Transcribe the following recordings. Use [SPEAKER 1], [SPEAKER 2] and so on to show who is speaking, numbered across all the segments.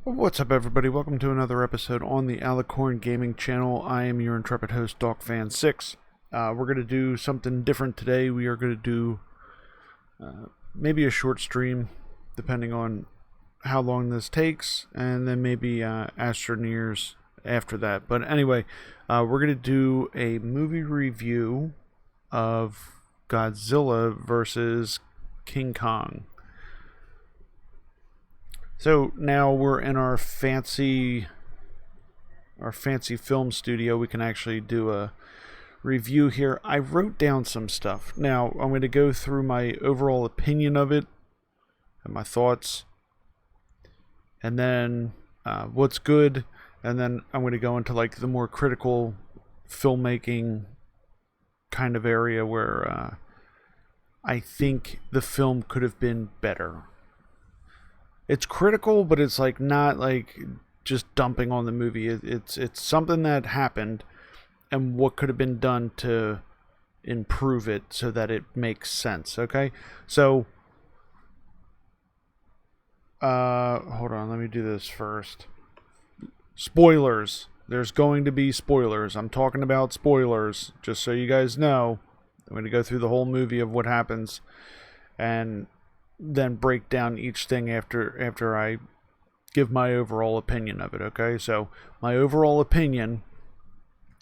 [SPEAKER 1] What's up, everybody? Welcome to another episode on the Alicorn Gaming channel. I am your intrepid host, DogFan6. We're going to do something different today. We are going to do maybe a short stream, depending on how long this takes, and then maybe Astroneers after that. But anyway, we're going to do a movie review of Godzilla versus King Kong. So now we're in our fancy film studio. We can actually do a review here. I wrote down some stuff. Now I'm going to go through my overall opinion of it and my thoughts, and then what's good, and then I'm going to go into like the more critical filmmaking kind of area where I think the film could have been better. It's critical, but it's like not like just dumping on the movie. It's something that happened and what could have been done to improve it so that it makes sense. Okay, so hold on, let me do this first. Spoilers. There's going to be spoilers. I'm talking about spoilers, just so you guys know. I'm going to go through the whole movie of what happens and then break down each thing after I give my overall opinion of it. Okay, so my overall opinion,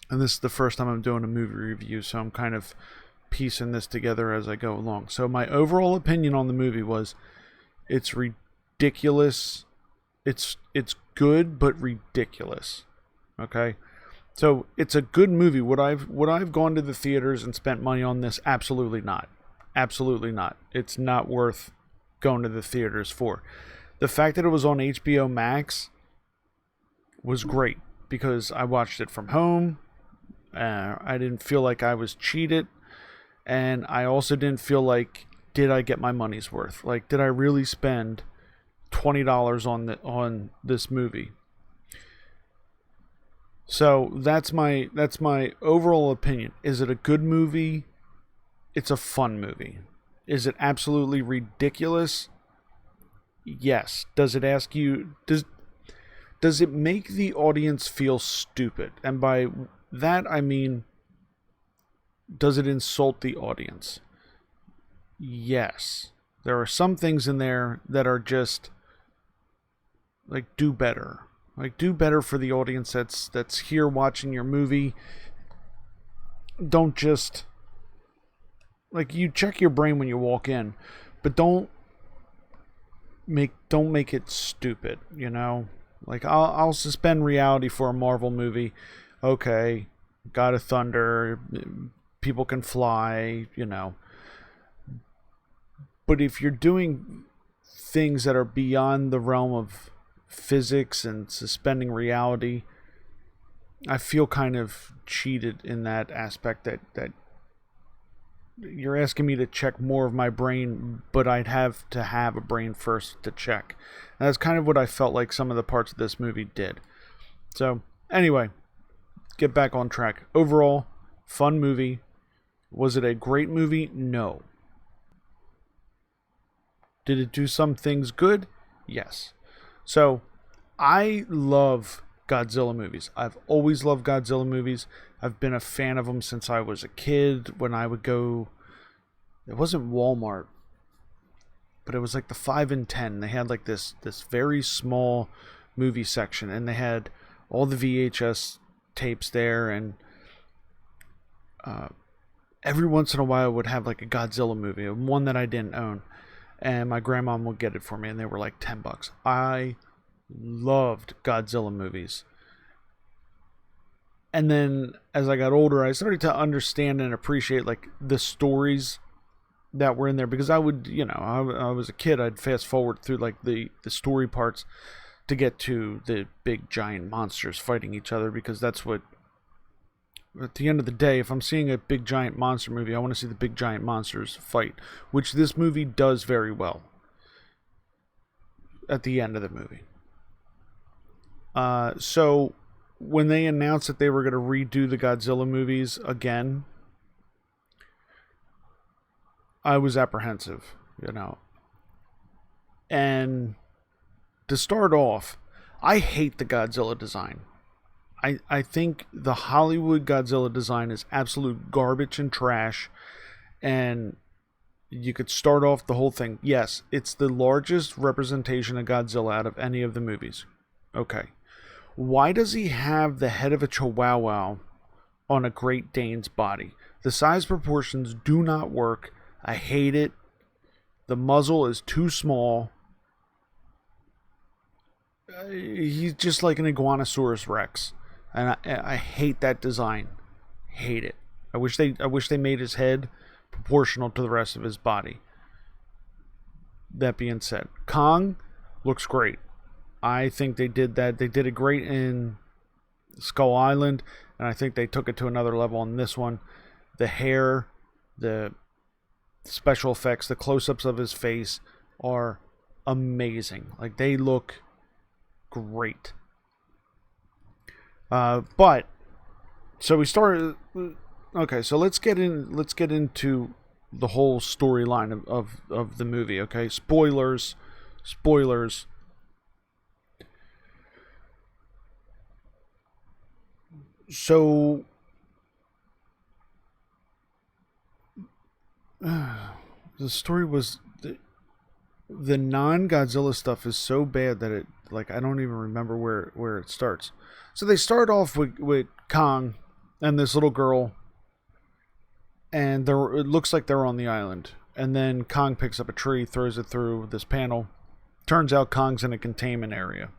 [SPEAKER 1] and this is the first time I'm doing a movie review, so I'm kind of piecing this together as I go along. So my overall opinion on the movie was it's ridiculous. It's good but ridiculous. Okay, so it's a good movie. Would I've gone to the theaters and spent money on this? Absolutely not. Absolutely not. It's not worth going to the theaters for. The fact that it was on HBO Max was great because I watched it from home. I didn't feel like I was cheated, and I also didn't feel like, did I get my money's worth? Like, did I really spend $20 on this movie? So that's my overall opinion. Is it a good movie? It's a fun movie. Is it absolutely ridiculous? Yes. Does it ask you, does it make the audience feel stupid? And by that I mean, does it insult the audience? Yes. There are some things in there that are just like, do better. Like, do better for the audience that's here watching your movie. Don't just, like, you check your brain when you walk in, but don't make it stupid, you know? Like, I'll suspend reality for a Marvel movie. Okay, God of Thunder, people can fly, you know. But if you're doing things that are beyond the realm of physics and suspending reality, I feel kind of cheated in that aspect, that you're asking me to check more of my brain, but I'd have to have a brain first to check. And that's kind of what I felt like some of the parts of this movie did. So, anyway, get back on track. Overall, fun movie. Was it a great movie? No. Did it do some things good? Yes. So, I love Godzilla movies. I've always loved Godzilla movies. I've been a fan of them since I was a kid. When I would go, it wasn't Walmart, but it was like the 5 and 10. They had like this very small movie section, and they had all the VHS tapes there, and every once in a while I would have like a Godzilla movie, one that I didn't own, and my grandma would get it for me, and they were like $10. I loved Godzilla movies. And then as I got older, I started to understand and appreciate like the stories that were in there, because I would, you know, I was a kid, I'd fast forward through like the story parts to get to the big giant monsters fighting each other, because that's what, at the end of the day, if I'm seeing a big giant monster movie, I want to see the big giant monsters fight, which this movie does very well at the end of the movie. So when they announced that they were going to redo the Godzilla movies again, I was apprehensive, you know. And to start off, I hate the Godzilla design. I think the Hollywood Godzilla design is absolute garbage and trash. And you could start off the whole thing. Yes, it's the largest representation of Godzilla out of any of the movies. Okay. Why does he have the head of a Chihuahua on a Great Dane's body? The size proportions do not work. I hate it. The muzzle is too small. He's just like an Iguanosaurus Rex. And I hate that design. Hate it. I wish they made his head proportional to the rest of his body. That being said, Kong looks great. I think they did that. They did it great in Skull Island, and I think they took it to another level on this one. The hair, the special effects, the close-ups of his face are amazing. Like, they look great. But so we started. Okay, so let's get into the whole storyline of the movie. Okay, spoilers. So the story was the non-Godzilla stuff is so bad that it, like, I don't even remember where it starts. So they start off with Kong and this little girl, and it looks like they're on the island. And then Kong picks up a tree, throws it through this panel. Turns out Kong's in a containment area.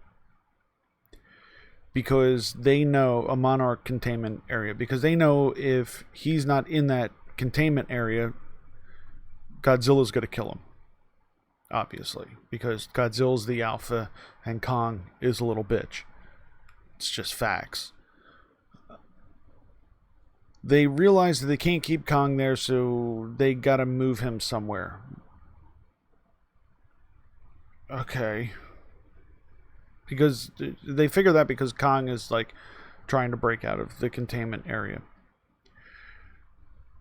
[SPEAKER 1] Because they know, a monarch containment area, because they know if he's not in that containment area, Godzilla's going to kill him. Obviously. Because Godzilla's the alpha and Kong is a little bitch. It's just facts. They realize that they can't keep Kong there, so they gotta move him somewhere. Okay. Because they figure that because Kong is, like, trying to break out of the containment area.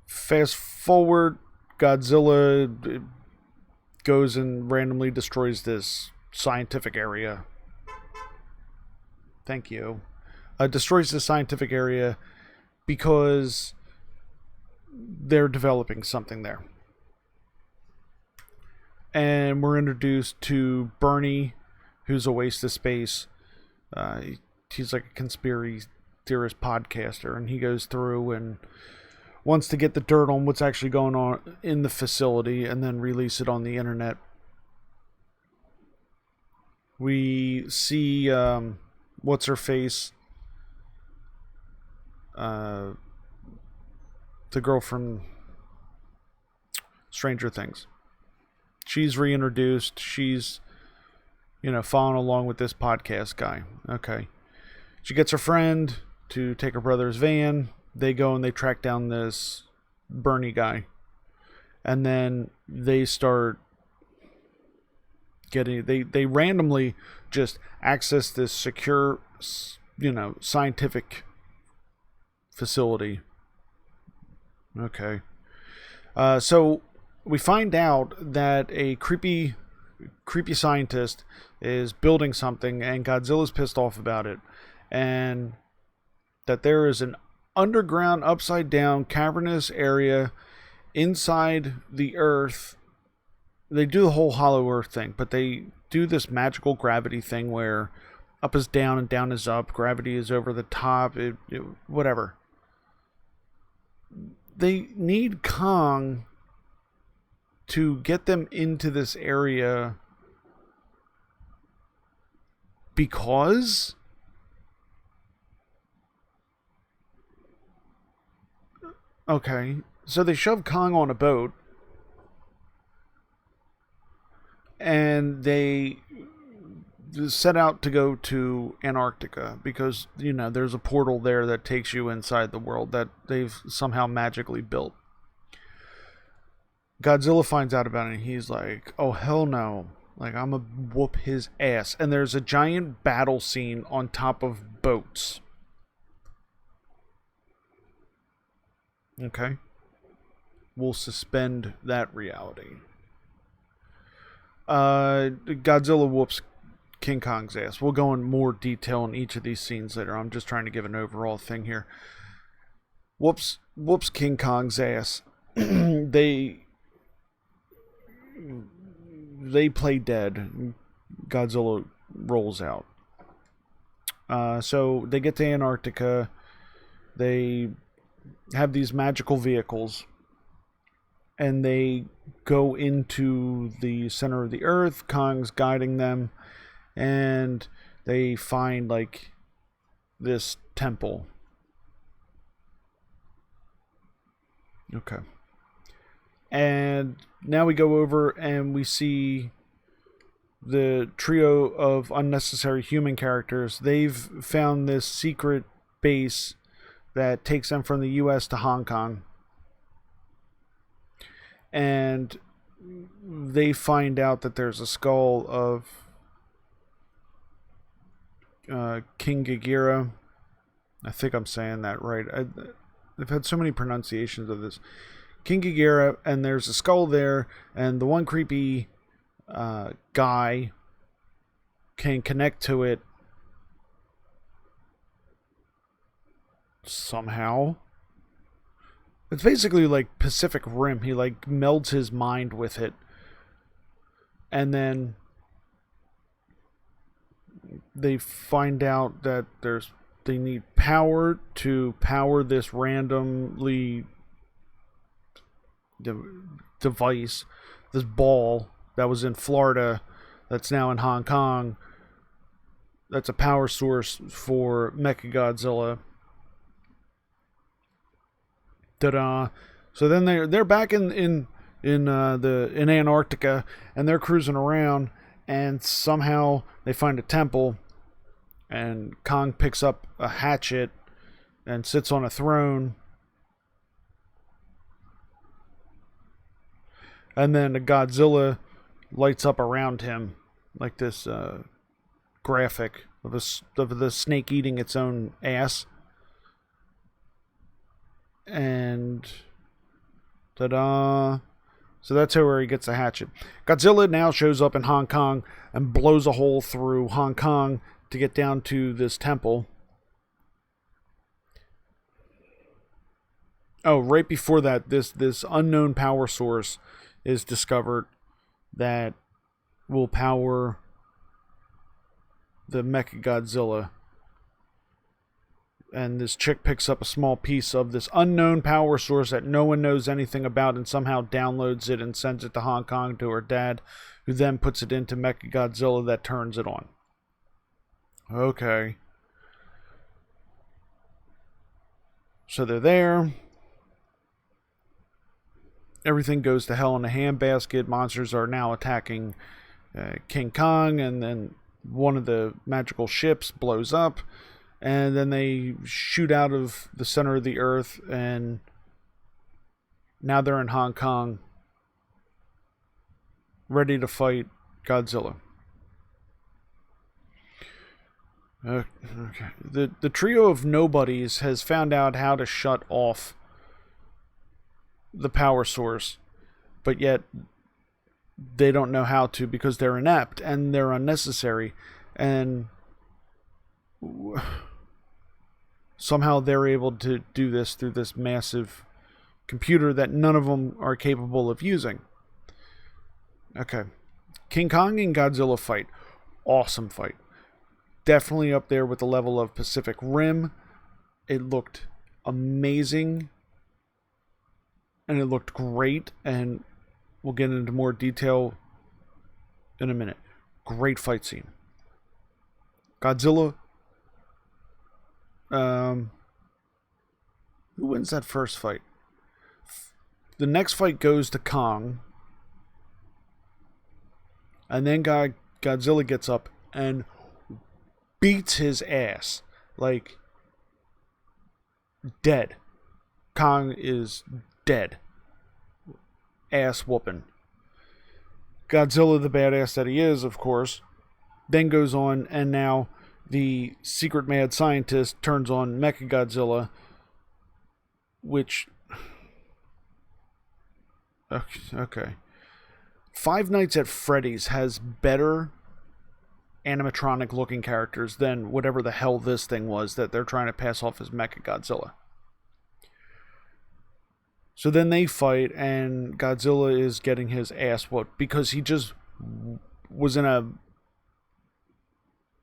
[SPEAKER 1] Fast forward, Godzilla goes and randomly destroys this scientific area. Thank you. Destroys the scientific area because they're developing something there. And we're introduced to Bernie, who's a waste of space. He's like a conspiracy theorist podcaster, and he goes through and wants to get the dirt on what's actually going on in the facility and then release it on the internet. We see what's her face, the girl from Stranger Things. She's reintroduced. She's, following along with this podcast guy. Okay. She gets her friend to take her brother's van. They go and they track down this Bernie guy. And then they start getting... They randomly just access this secure, scientific facility. Okay. So we find out that a creepy scientist is building something, and Godzilla's pissed off about it, and that there is an underground, upside down, cavernous area inside the Earth. They do the whole hollow Earth thing, but they do this magical gravity thing where up is down and down is up, gravity is over the top, whatever. They need Kong to get them into this area because okay, so they shove Kong on a boat and they set out to go to Antarctica because, there's a portal there that takes you inside the world that they've somehow magically built. Godzilla finds out about it and he's like, oh hell no, like, I'm gonna whoop his ass. And there's a giant battle scene on top of boats. Okay. We'll suspend that reality. Godzilla whoops King Kong's ass. We'll go in more detail in each of these scenes later. I'm just trying to give an overall thing here. Whoops King Kong's ass. They play dead. Godzilla rolls out. So they get to Antarctica. They have these magical vehicles, and they go into the center of the earth. Kong's guiding them, and they find like this temple. Okay. And now we go over and we see the trio of unnecessary human characters. They've found this secret base that takes them from the US to Hong Kong. And they find out that there's a skull of King Ghidorah. I think I'm saying that right. I've had so many pronunciations of this. King Ghidorah, and there's a skull there, and the one creepy guy can connect to it somehow. It's basically like Pacific Rim. He like melds his mind with it, and then they find out that they need power to power this randomly device, this ball that was in Florida that's now in Hong Kong. That's a power source for Mechagodzilla. Ta-da! So then they're back in Antarctica, and they're cruising around, and somehow they find a temple, and Kong picks up a hatchet and sits on a throne. And then the Godzilla lights up around him, like this graphic of the snake eating its own ass. And ta-da! So that's where he gets a hatchet. Godzilla now shows up in Hong Kong and blows a hole through Hong Kong to get down to this temple. Oh, right before that, this unknown power source is discovered that will power the Mechagodzilla. And this chick picks up a small piece of this unknown power source that no one knows anything about, and somehow downloads it and sends it to Hong Kong to her dad, who then puts it into Mechagodzilla that turns it on. Okay. So they're there. Everything goes to hell in a handbasket. Monsters are now attacking King Kong, and then one of the magical ships blows up, and then they shoot out of the center of the earth, and now they're in Hong Kong, ready to fight Godzilla. Okay. The trio of nobodies has found out how to shut off the power source, but yet they don't know how to because they're inept and they're unnecessary, and somehow they're able to do this through this massive computer that none of them are capable of using. Okay. King Kong and Godzilla fight. Awesome fight. Definitely up there with the level of Pacific Rim. It looked amazing. And it looked great. And we'll get into more detail in a minute. Great fight scene. Godzilla. Who wins that first fight? The next fight goes to Kong. And then Godzilla gets up and beats his ass. Like, dead. Kong is dead. Ass whooping. Godzilla, the badass that he is, of course, then goes on, and now the secret mad scientist turns on Mechagodzilla, which... Okay. Five Nights at Freddy's has better animatronic looking characters than whatever the hell this thing was that they're trying to pass off as Mechagodzilla. So then they fight, and Godzilla is getting his ass whooped because he just was in a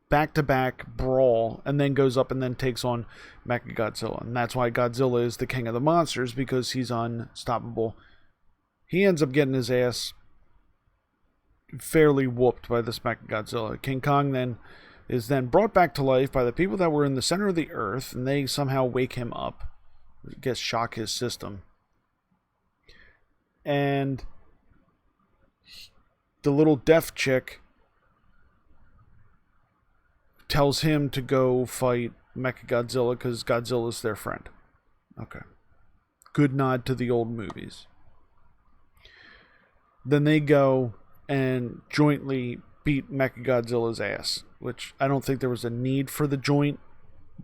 [SPEAKER 1] back-to-back brawl and then goes up and then takes on Mechagodzilla. And that's why Godzilla is the king of the monsters, because he's unstoppable. He ends up getting his ass fairly whooped by this Mechagodzilla. King Kong then is brought back to life by the people that were in the center of the earth, and they somehow wake him up. I guess shock his system. And the little deaf chick tells him to go fight Mechagodzilla because Godzilla's their friend. Okay. Good nod to the old movies. Then they go and jointly beat Mechagodzilla's ass, which I don't think there was a need for the joint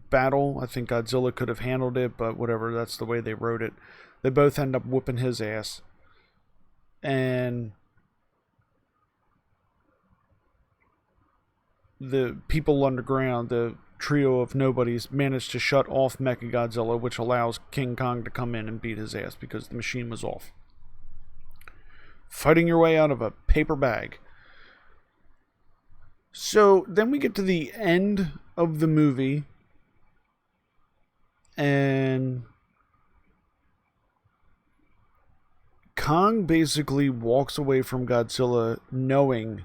[SPEAKER 1] battle. I think Godzilla could have handled it, but whatever, that's the way they wrote it. They both end up whooping his ass. And the people underground, the trio of nobodies, managed to shut off Mechagodzilla, which allows King Kong to come in and beat his ass because the machine was off. Fighting your way out of a paper bag. So then we get to the end of the movie, and Kong basically walks away from Godzilla knowing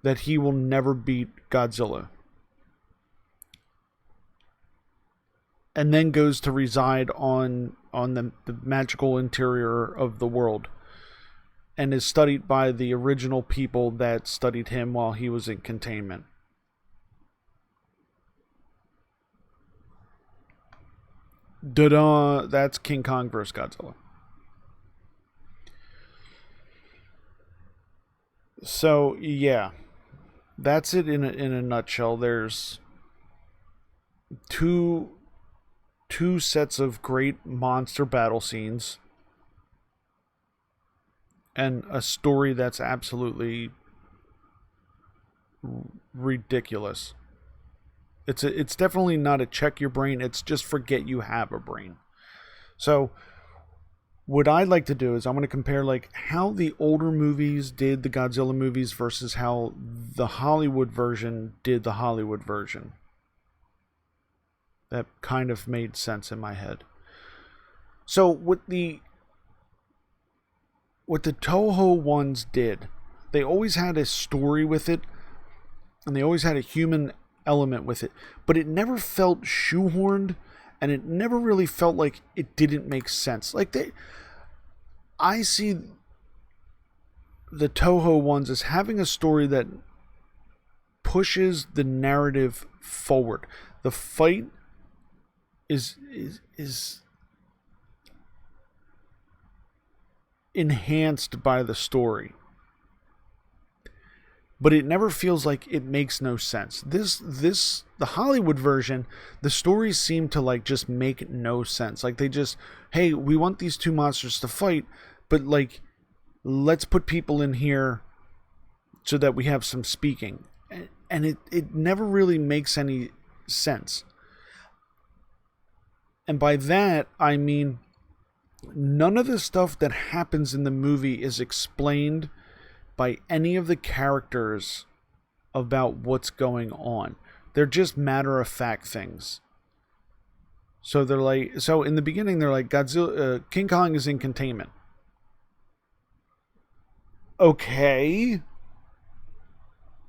[SPEAKER 1] that he will never beat Godzilla. And then goes to reside on the magical interior of the world. And is studied by the original people that studied him while he was in containment. Da-da! That's King Kong vs. Godzilla. So, yeah. That's it in a nutshell. There's two sets of great monster battle scenes. And a story that's absolutely ridiculous. It's definitely not a check your brain. It's just forget you have a brain. So what I'd like to do is I'm going to compare like how the older movies did the Godzilla movies versus how the Hollywood version did the Hollywood version. That kind of made sense in my head. So what the Toho ones did, they always had a story with it, and they always had a human element with it, but it never felt shoehorned, and it never really felt like it didn't make sense. I see the Toho ones as having a story that pushes the narrative forward. The fight is enhanced by the story, but it never feels like it makes no sense. The Hollywood version, the stories seem to like just make no sense. Like they just, hey, we want these two monsters to fight, but like let's put people in here so that we have some speaking, and it never really makes any sense. And by that I mean none of the stuff that happens in the movie is explained by any of the characters about what's going on. They're just matter-of-fact things. So they're like, so in the beginning they're like, King Kong is in containment. Okay.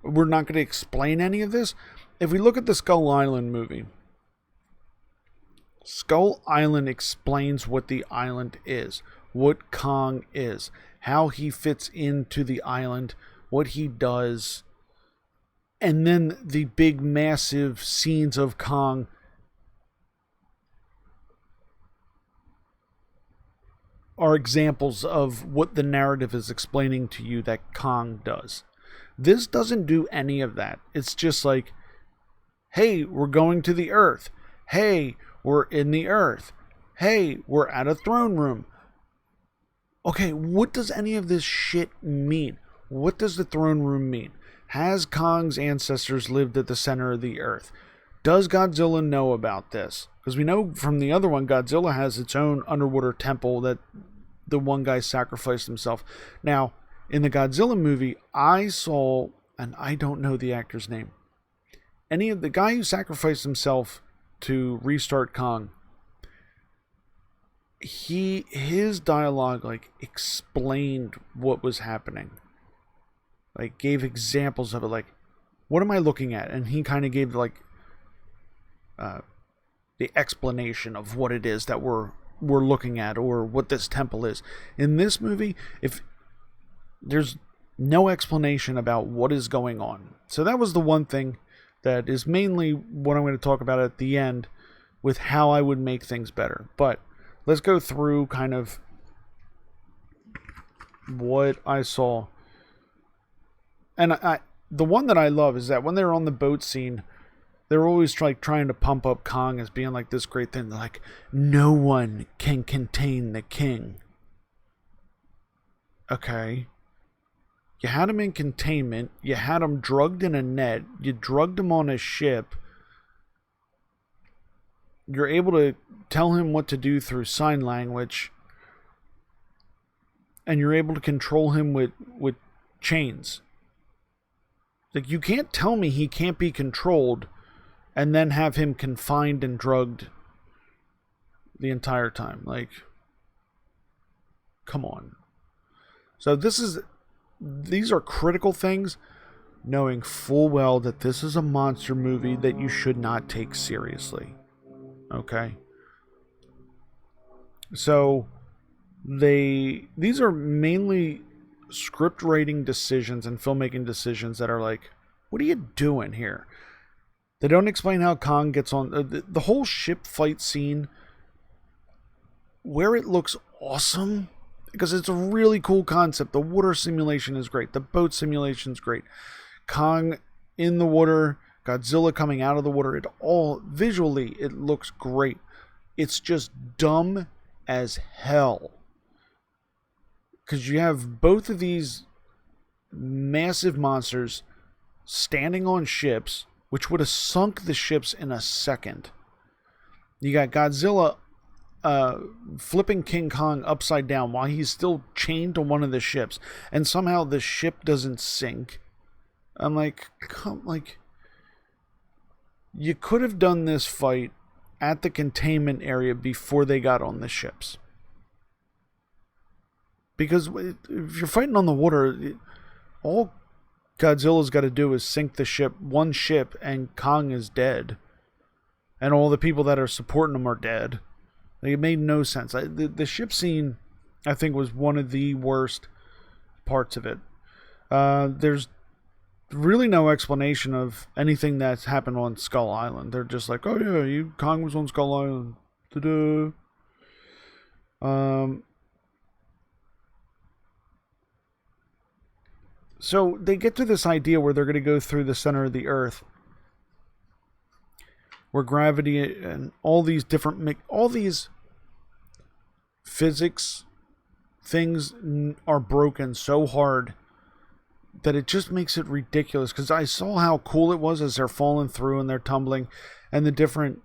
[SPEAKER 1] We're not going to explain any of this. If we look at the Skull Island movie, Skull Island explains what the island is, what Kong is, how he fits into the island, what he does, and then the big massive scenes of Kong are examples of what the narrative is explaining to you that Kong does. This doesn't do any of that. It's just like, hey, we're going to the Earth. Hey, we're in the Earth. Hey, we're at a throne room. Okay, what does any of this shit mean? What does the throne room mean? Has Kong's ancestors lived at the center of the earth? Does Godzilla know about this? Because we know from the other one, Godzilla has its own underwater temple that the one guy sacrificed himself. Now, in the Godzilla movie, I saw, and I don't know the actor's name, any of the guy who sacrificed himself to restart Kong, his dialogue like explained what was happening, like gave examples of it, like what am I looking at, and he kind of gave like the explanation of what it is that we're looking at, or what this temple is. In this movie, if there's no explanation about what is going on, so that was the one thing that is mainly what I'm going to talk about at the end with how I would make things better. But let's go through kind of what I saw. And the one that I love is that when they're on the boat scene, they're always like trying to pump up Kong as being like this great thing. They're like, no one can contain the king. Okay. You had him in containment. You had him drugged in a net. You drugged him on a ship. You're able to tell him what to do through sign language. And you're able to control him with chains. Like, you can't tell me he can't be controlled and then have him confined and drugged the entire time. Like, come on. So these are critical things, knowing full well that this is a monster movie that you should not take seriously. Okay? So, these are mainly script writing decisions and filmmaking decisions that are like, what are you doing here? They don't explain how Kong gets on the whole ship fight scene, where it looks awesome because it's a really cool concept. The water simulation is great. The boat simulation is great. Kong in the water, Godzilla coming out of the water. Visually, it looks great. It's just dumb as hell. Because you have both of these massive monsters standing on ships, which would have sunk the ships in a second. You got Godzilla flipping King Kong upside down while he's still chained to one of the ships, and somehow the ship doesn't sink. I'm like, you could have done this fight at the containment area before they got on the ships. Because if you're fighting on the water, all Godzilla's got to do is sink the ship, one ship, and Kong is dead. And all the people that are supporting him are dead. Like, it made no sense. The ship scene, I think, was one of the worst parts of it. There's really no explanation of anything that's happened on Skull Island. They're just like, oh yeah, Kong was on Skull Island. Ta-da. So they get to this idea where they're going to go through the center of the earth, where gravity and all these physics things are broken so hard that it just makes it ridiculous. Because I saw how cool it was as they're falling through and they're tumbling, and the different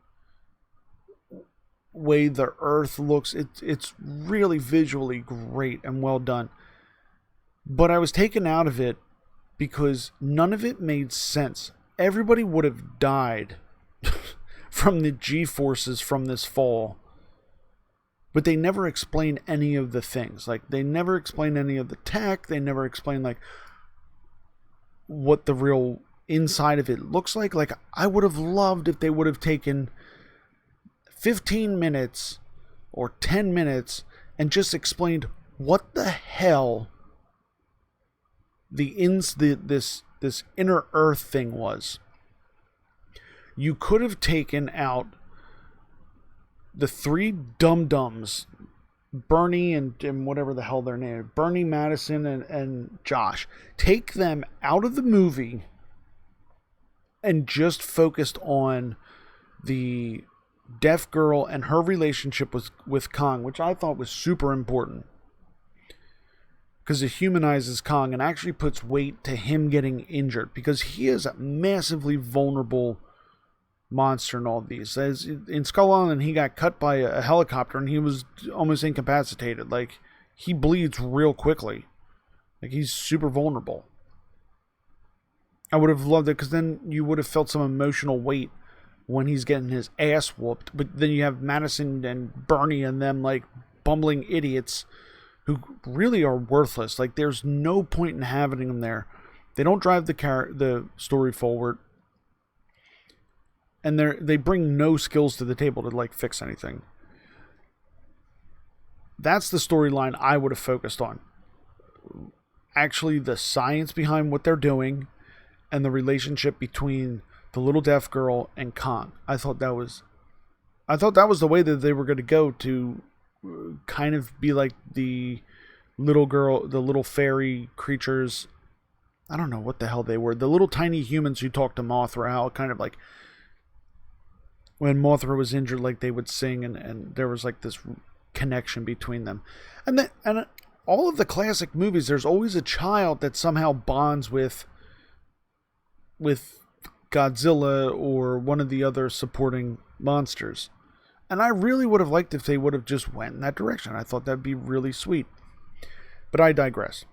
[SPEAKER 1] way the earth looks. It's really visually great and well done. But I was taken out of it because none of it made sense. Everybody would have died from the G-forces from this fall. But they never explain any of the things. Like, they never explain any of the tech. They never explain, like, what the real inside of it looks like. Like, I would have loved if they would have taken 15 minutes or 10 minutes and just explained what the hell this inner earth thing was. You could have taken out the three dum-dums, Bernie and whatever the hell their name, Bernie, Madison, and Josh. Take them out of the movie and just focused on the deaf girl and her relationship with Kong, which I thought was super important. because it humanizes Kong and actually puts weight to him getting injured, because he is a massively vulnerable monster in all of these. As in Skull Island, he got cut by a helicopter and he was almost incapacitated. Like, he bleeds real quickly. Like, he's super vulnerable. I would have loved it, because then you would have felt some emotional weight when he's getting his ass whooped. But then you have Madison and Bernie and them, like, bumbling idiots who really are worthless. Like, there's no point in having them there. They don't drive the story forward, and they bring no skills to the table to, like, fix anything. That's the storyline I would have focused on. Actually, the science behind what they're doing and the relationship between the little deaf girl and Kong. I thought that was the way that they were going to go, to kind of be like the little girl, the little fairy creatures. I don't know what the hell they were. The little tiny humans who talked to Mothra, how kind of like when Mothra was injured, like they would sing, and there was like this connection between them. And all of the classic movies, there's always a child that somehow bonds with Godzilla or one of the other supporting monsters. And I really would have liked if they would have just went in that direction. I thought that'd be really sweet. But I digress.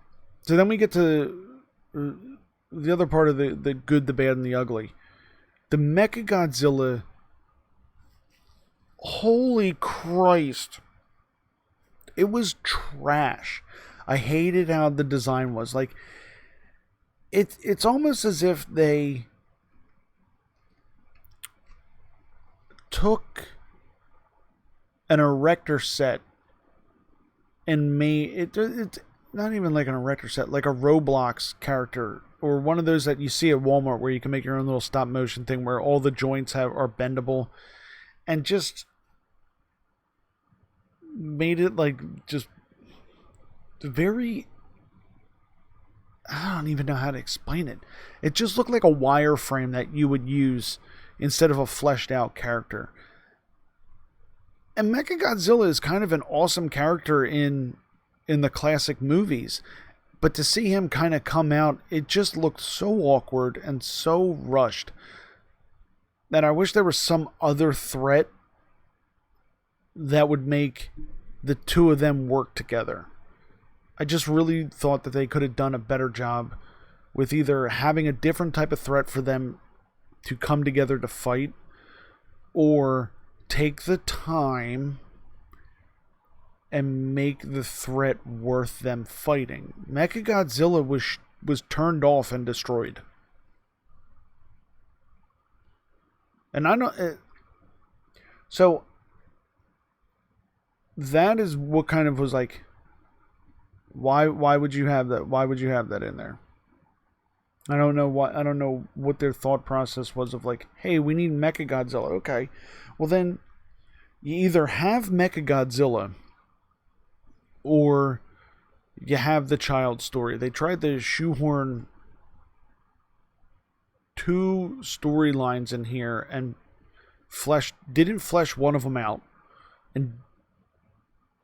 [SPEAKER 1] So then we get to the other part of the good, the bad, and the ugly. The Mechagodzilla. Holy Christ. It was trash. I hated how the design was. Like, it's almost as if they took an erector set and made it's not even like an erector set, like a Roblox character, or one of those that you see at Walmart where you can make your own little stop motion thing where all the joints are bendable, and just made it like just very, I don't even know how to explain it. It just looked like a wireframe that you would use instead of a fleshed out character. And Mechagodzilla is kind of an awesome character in the classic movies. But to see him kind of come out, it just looked so awkward and so rushed that I wish there was some other threat that would make the two of them work together. I just really thought that they could have done a better job with either having a different type of threat for them to come together to fight, or take the time and make the threat worth them fighting. Mechagodzilla was turned off and destroyed. And I don't... So, that is what kind of was like... Why would you have that? Why would you have that in there? I don't know what their thought process was of like, hey, we need Mechagodzilla. Okay. Well then, you either have Mechagodzilla or you have the child story. They tried to shoehorn two storylines in here and didn't flesh one of them out, and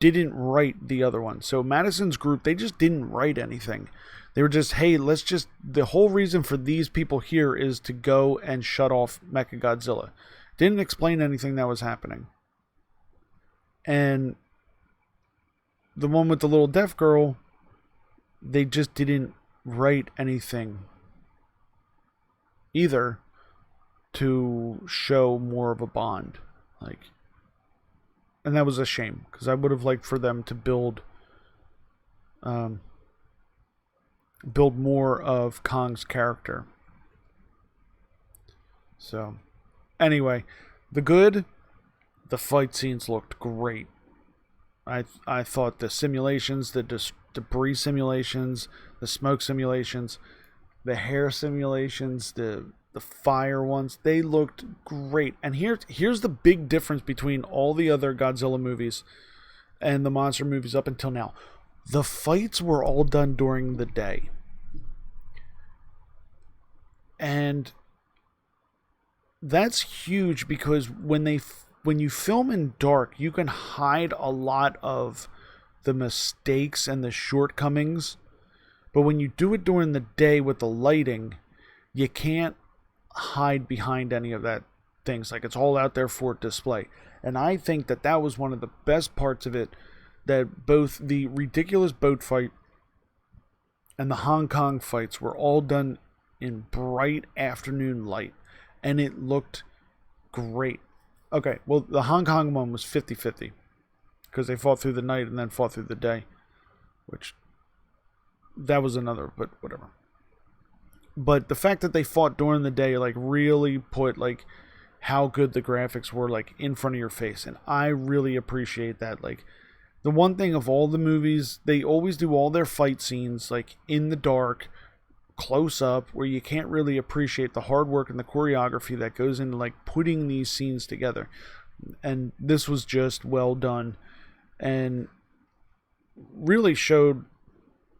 [SPEAKER 1] didn't write the other one. So Madison's group, they just didn't write anything. They were just, hey, the whole reason for these people here is to go and shut off Mechagodzilla. Didn't explain anything that was happening. And the one with the little deaf girl, they just didn't write anything either to show more of a bond. Like, and that was a shame, because I would have liked for them to build more of Kong's character. So, anyway, the fight scenes looked great. I thought the simulations, the debris simulations, the smoke simulations, the hair simulations, the fire ones, they looked great. And here's the big difference between all the other Godzilla movies and the monster movies up until now. The fights were all done during the day. And that's huge, because when you film in dark, you can hide a lot of the mistakes and the shortcomings. But when you do it during the day with the lighting, you can't hide behind any of that things. Like, it's all out there for display. And I think that that was one of the best parts of it, that both the ridiculous boat fight and the Hong Kong fights were all done in bright afternoon light. And it looked great. Okay, well, the Hong Kong one was 50-50. Because they fought through the night and then fought through the day. Which, that was another, but whatever. But the fact that they fought during the day, like, really put, like, how good the graphics were, like, in front of your face. And I really appreciate that. Like, the one thing of all the movies, they always do all their fight scenes, like, in the dark, close up, where you can't really appreciate the hard work and the choreography that goes into, like, putting these scenes together. And this was just well done. And really showed,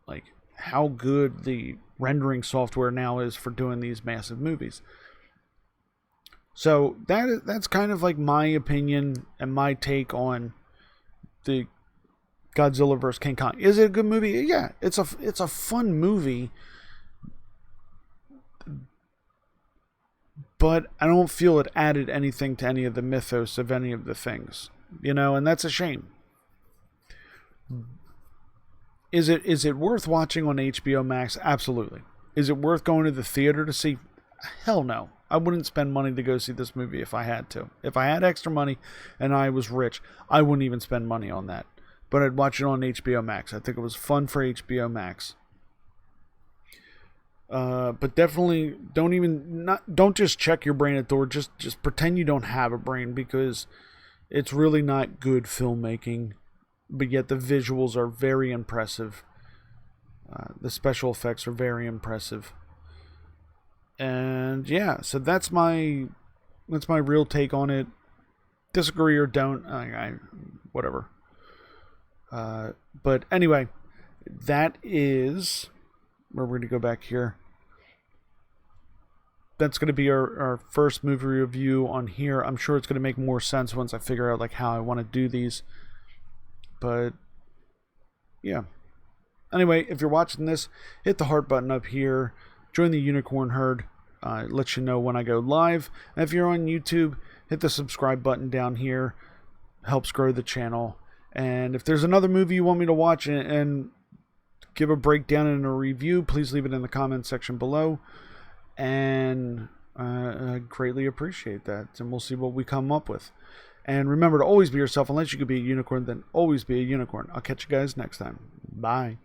[SPEAKER 1] like, how good the rendering software now is for doing these massive movies. So that's kind of like my opinion and my take on the Godzilla vs. King Kong. Is it a good movie? Yeah, it's a fun movie, but I don't feel it added anything to any of the mythos of any of the things, you know, and that's a shame. Is it worth watching on HBO Max? Absolutely. Is it worth going to the theater to see? Hell no. I wouldn't spend money to go see this movie if I had to. If I had extra money and I was rich, I wouldn't even spend money on that. But I'd watch it on HBO Max. I think it was fun for HBO Max. But definitely don't just check your brain at the door. Just pretend you don't have a brain, because it's really not good filmmaking. But yet the visuals are very impressive. The special effects are very impressive. And yeah, so that's my real take on it. Disagree or don't, whatever. But anyway, that is where we're going to go back here. That's going to be our first movie review on here. I'm sure it's going to make more sense once I figure out, like, how I want to do these. But yeah. Anyway, if you're watching this, hit the heart button up here. Join the Unicorn Herd. It lets you know when I go live. And if you're on YouTube, hit the subscribe button down here. Helps grow the channel. And if there's another movie you want me to watch and give a breakdown and a review, please leave it in the comments section below. And I greatly appreciate that. And we'll see what we come up with. And remember to always be yourself. Unless you could be a unicorn, then always be a unicorn. I'll catch you guys next time. Bye.